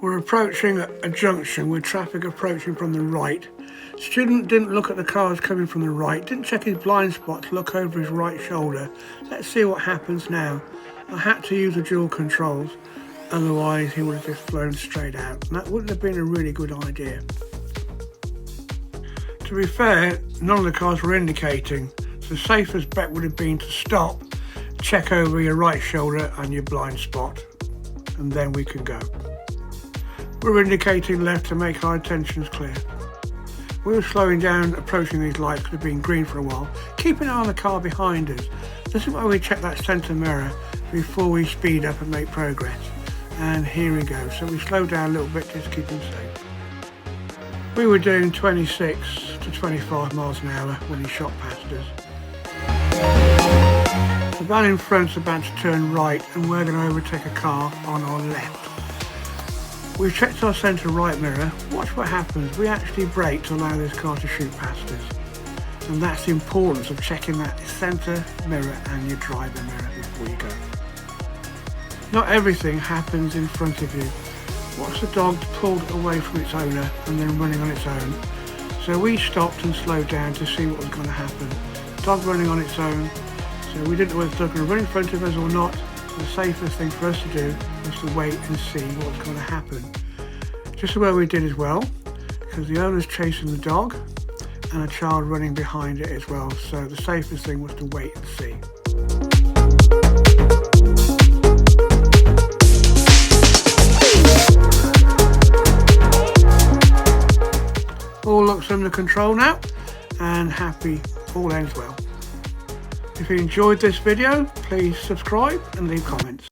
We're approaching a junction with traffic approaching from the right. Student didn't look at the cars coming from the right, didn't check his blind spot to look over his right shoulder. Let's see what happens now. I had to use the dual controls, otherwise he would have just flown straight out, and that wouldn't have been a really good idea. To be fair, none of the cars were indicating, so the safest bet would have been to stop, check over your right shoulder and your blind spot, and then we can go. We're indicating left to make our intentions clear. We were slowing down, approaching these lights that have been green for a while, keeping an eye on the car behind us. This is why we check that centre mirror before we speed up and make progress. And here we go. So we slow down a little bit just to keep him safe. We were doing 26 to 25 miles an hour when he shot past us. The van in front's about to turn right and we're going to overtake a car on our left. We've checked our centre right mirror. Watch what happens. We actually brake to allow this car to shoot past us. And that's the importance of checking that centre mirror and your driver mirror before you go. Not everything happens in front of you. Watch the dog pulled away from its owner and then running on its own. So we stopped and slowed down to see what was going to happen. Dog running on its own. So we didn't know whether the dog was going to run in front of us or not. The safest thing for us to do was to wait and see what was going to happen. Just the way we did as well, because the owner's chasing the dog and a child running behind it as well, so the safest thing was to wait and see. All looks under control now, and happy, all ends well. If you enjoyed this video, please subscribe and leave comments.